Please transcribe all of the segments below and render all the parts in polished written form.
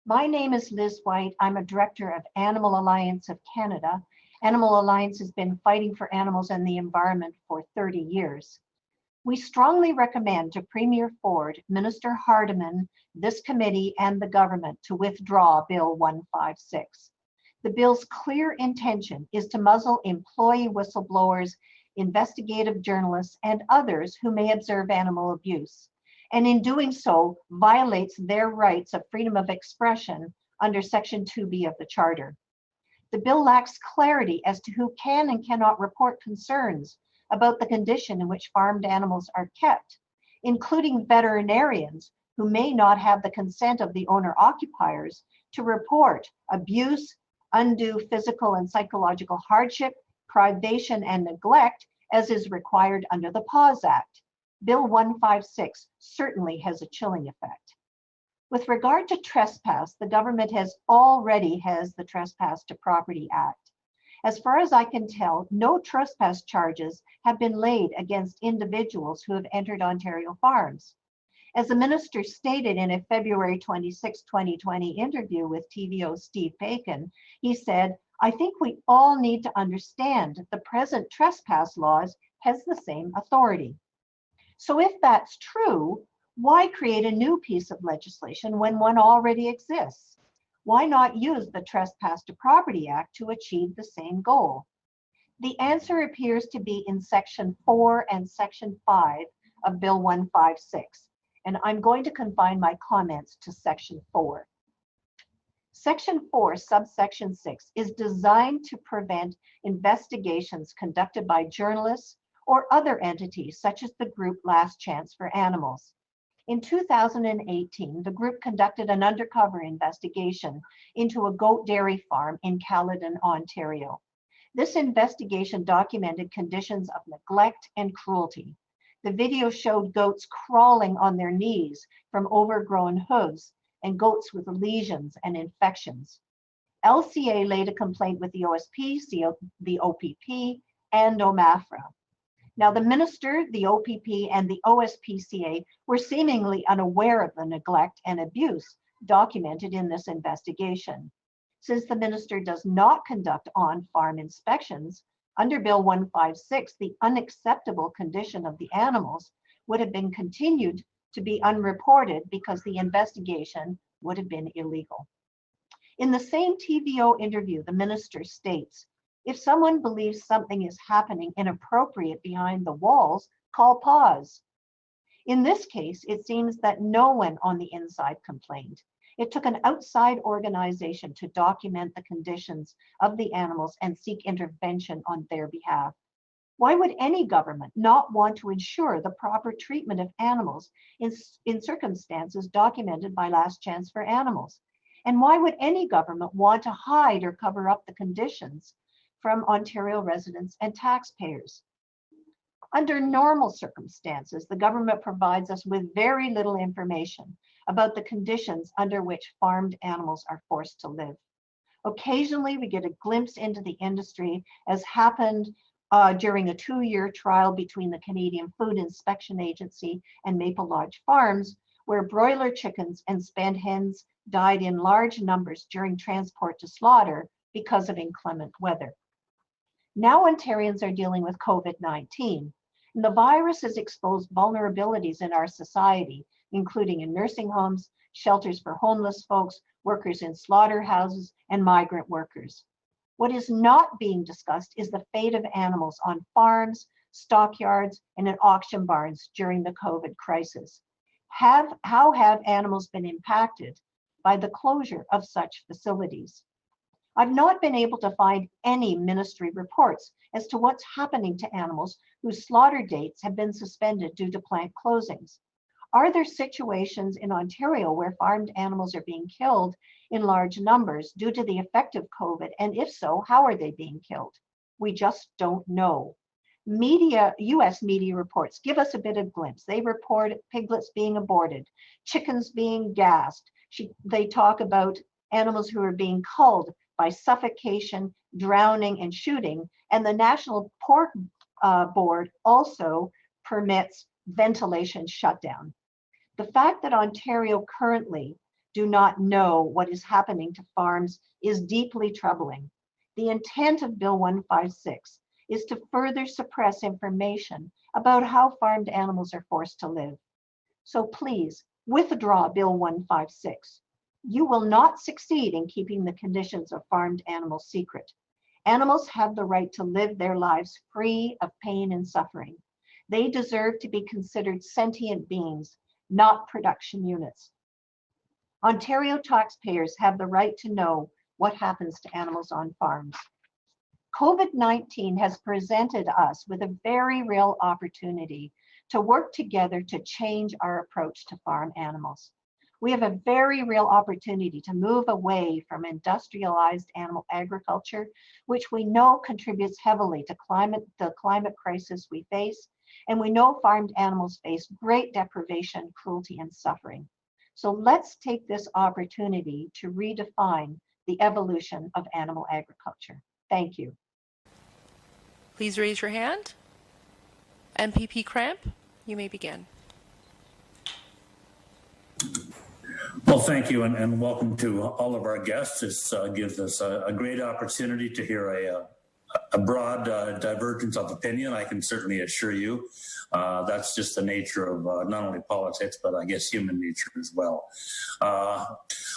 My name is Liz White. I'm a director of Animal Alliance of Canada. Animal Alliance has been fighting for animals and the environment for 30 years. We strongly recommend to Premier Ford, Minister Hardeman, this committee, and the government to withdraw Bill 156. The bill's clear intention is to muzzle employee whistleblowers, investigative journalists, and others who may observe animal abuse, and in doing so violates their rights of freedom of expression under Section 2B of the Charter. The bill lacks clarity as to who can and cannot report concerns about the condition in which farmed animals are kept, including veterinarians who may not have the consent of the owner-occupiers to report abuse, undue physical and psychological hardship, privation, and neglect, as is required under the PAWS Act. Bill 156 certainly has a chilling effect. With regard to trespass, the government already has the Trespass to Property Act. As far as I can tell, no trespass charges have been laid against individuals who have entered Ontario farms. As the minister stated in a February 26, 2020 interview with TVO Steve Paikin, he said, "I think we all need to understand the present trespass laws has the same authority." So if that's true, why create a new piece of legislation when one already exists? Why not use the Trespass to Property Act to achieve the same goal? The answer appears to be in Section 4 and Section 5 of Bill 156, and I'm going to confine my comments to Section 4. Section 4, subsection 6, is designed to prevent investigations conducted by journalists or other entities such as the group Last Chance for Animals. In 2018, the group conducted an undercover investigation into a goat dairy farm in Caledon, Ontario. This investigation documented conditions of neglect and cruelty. The video showed goats crawling on their knees from overgrown hooves and goats with lesions and infections. LCA laid a complaint with the OSP, the OPP, and OMAFRA. Now, the minister, the OPP, and the OSPCA were seemingly unaware of the neglect and abuse documented in this investigation. Since the minister does not conduct on-farm inspections, under Bill 156, the unacceptable condition of the animals would have been continued to be unreported because the investigation would have been illegal. In the same TVO interview, the minister states, "If someone believes something is happening inappropriate behind the walls, call PAWS." In this case, it seems that no one on the inside complained. It took an outside organization to document the conditions of the animals and seek intervention on their behalf. Why would any government not want to ensure the proper treatment of animals in circumstances documented by Last Chance for Animals? And why would any government want to hide or cover up the conditions from Ontario residents and taxpayers? Under normal circumstances, the government provides us with very little information about the conditions under which farmed animals are forced to live. Occasionally, we get a glimpse into the industry, as happened during a 2-year trial between the Canadian Food Inspection Agency and Maple Lodge Farms, where broiler chickens and spent hens died in large numbers during transport to slaughter because of inclement weather. Now Ontarians are dealing with COVID-19, and the virus has exposed vulnerabilities in our society, including in nursing homes, shelters for homeless folks, workers in slaughterhouses, and migrant workers. What is not being discussed is the fate of animals on farms, stockyards, and in auction barns during the COVID crisis. How have animals been impacted by the closure of such facilities? I've not been able to find any ministry reports as to what's happening to animals whose slaughter dates have been suspended due to plant closings. Are there situations in Ontario where farmed animals are being killed in large numbers due to the effect of COVID? And if so, how are they being killed? We just don't know. US media reports give us a bit of glimpse. They report piglets being aborted, chickens being gassed. They talk about animals who are being culled by suffocation, drowning, and shooting. And the National Pork Board also permits ventilation shutdown. The fact that Ontario currently do not know what is happening to farms is deeply troubling. The intent of Bill 156 is to further suppress information about how farmed animals are forced to live. So please withdraw Bill 156. You will not succeed in keeping the conditions of farmed animals secret. Animals have the right to live their lives free of pain and suffering. They deserve to be considered sentient beings, not production units. Ontario taxpayers have the right to know what happens to animals on farms. COVID-19 has presented us with a very real opportunity to work together to change our approach to farm animals. We have a very real opportunity to move away from industrialized animal agriculture, which we know contributes heavily to the climate crisis we face, and we know farmed animals face great deprivation, cruelty, and suffering. So let's take this opportunity to redefine the evolution of animal agriculture. Thank you. Please raise your hand. MPP Cramp, you may begin. Well, thank you, and welcome to all of our guests. This gives us a great opportunity to hear a broad divergence of opinion. I can certainly assure you that's just the nature of not only politics, but I guess human nature as well.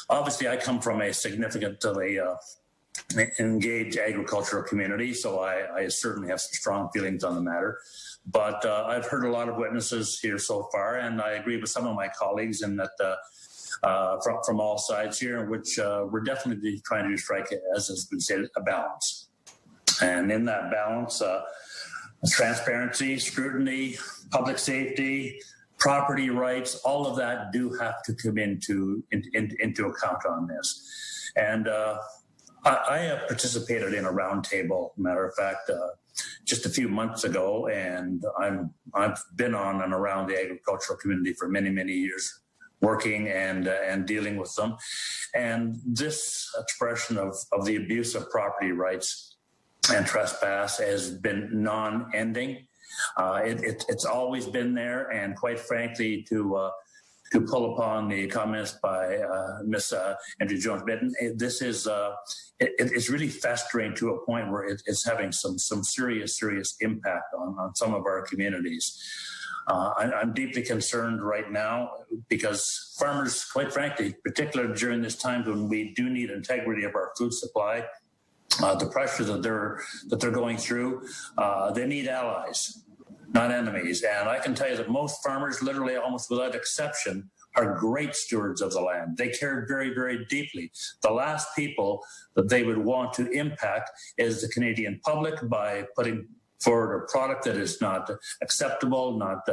Obviously, I come from a significantly engaged agricultural community, so I certainly have some strong feelings on the matter. But I've heard a lot of witnesses here so far, and I agree with some of my colleagues in that from all sides here, in which we're definitely trying to strike, as has been said, a balance. And in that balance, transparency, scrutiny, public safety, property rights, all of that do have to come into account on this. And I have participated in a roundtable, matter of fact, just a few months ago, and I've been on and around the agricultural community for many, many years, working and dealing with them. And this expression of the abuse of property rights and trespass has been non-ending. It's always been there, and quite frankly, to pull upon the comments by Ms. Andrew Jones-Bitten, this is it's really festering to a point where it's having some serious impact on some of our communities. I'm deeply concerned right now because farmers, quite frankly, particularly during this time when we do need integrity of our food supply, the pressure that they're going through, they need allies, not enemies. And I can tell you that most farmers, literally almost without exception, are great stewards of the land. They care very, very deeply. The last people that they would want to impact is the Canadian public by putting forward a product that is not acceptable, not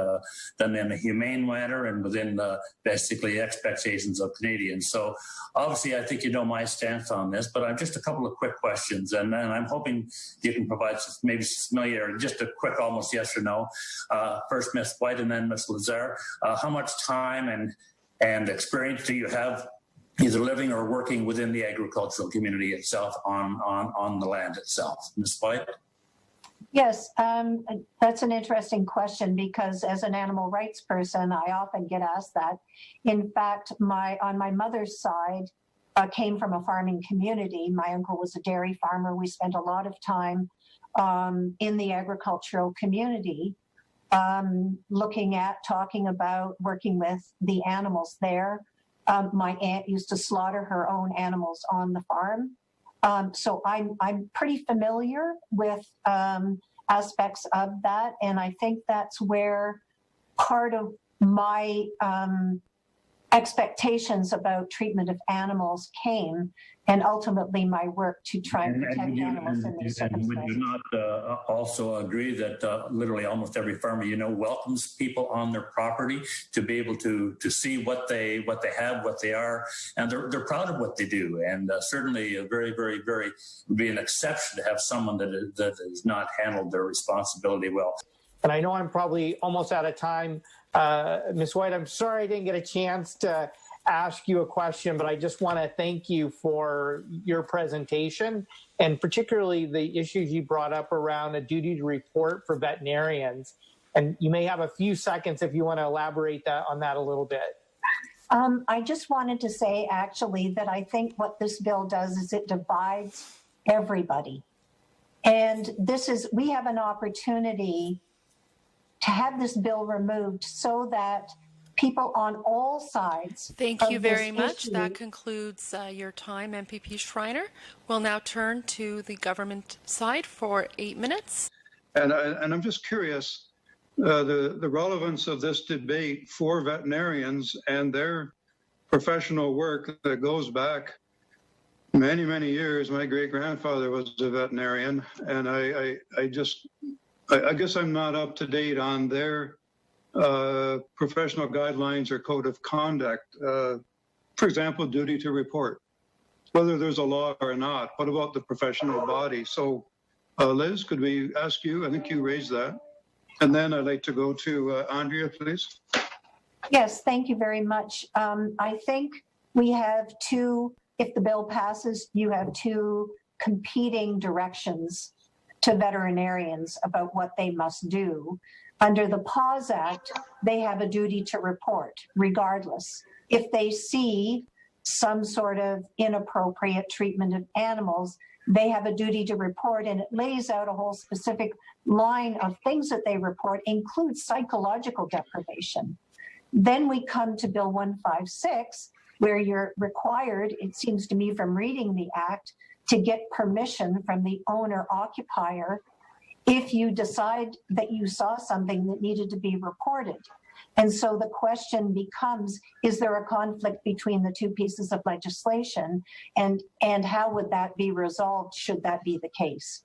done in a humane manner, and within basically expectations of Canadians. So obviously, I think you know my stance on this, but I've just a couple of quick questions, and I'm hoping you can provide maybe some familiarity, just a quick almost yes or no. First, Ms. White, and then Ms. Lazare. How much time and experience do you have either living or working within the agricultural community itself on the land itself? Ms. White? Yes, that's an interesting question because as an animal rights person, I often get asked that. In fact, on my mother's side, came from a farming community. My uncle was a dairy farmer. We spent a lot of time in the agricultural community, talking about working with the animals there. My aunt used to slaughter her own animals on the farm. So I'm pretty familiar with aspects of that, and I think that's where part of my expectations about treatment of animals came, and ultimately my work to try and protect animals in these circumstances. Would you not also agree that literally almost every farmer welcomes people on their property to be able to see what they have, what they are, and they're proud of what they do, and certainly a very, very, very would be an exception to have someone that has not handled their responsibility well. And I know I'm probably almost out of time. Ms. White, I'm sorry I didn't get a chance to ask you a question, but I just want to thank you for your presentation and particularly the issues you brought up around a duty to report for veterinarians. And you may have a few seconds if you want to elaborate on that a little bit. I just wanted to say, actually, that I think what this bill does is it divides everybody. And we have an opportunity to have this bill removed so that people on all sides. Thank you of this very much. issue- That concludes your time, MPP Schreiner. We'll now turn to the government side for 8 minutes. And I'm just curious, the relevance of this debate for veterinarians and their professional work that goes back many, many years. My great-grandfather was a veterinarian, and I guess I'm not up to date on their professional guidelines or code of conduct. For example, duty to report, whether there's a law or not. What about the professional body? So, Liz, could we ask you? I think you raised that. And then I'd like to go to Andrea, please. Yes, thank you very much. I think we have if the bill passes, you have two competing directions to veterinarians about what they must do. Under the PAWS Act, they have a duty to report regardless. If they see some sort of inappropriate treatment of animals, they have a duty to report, and it lays out a whole specific line of things that they report, includes psychological deprivation. Then we come to Bill 156, where you're required, it seems to me from reading the act, to get permission from the owner-occupier if you decide that you saw something that needed to be reported. And so the question becomes, is there a conflict between the two pieces of legislation, and how would that be resolved should that be the case?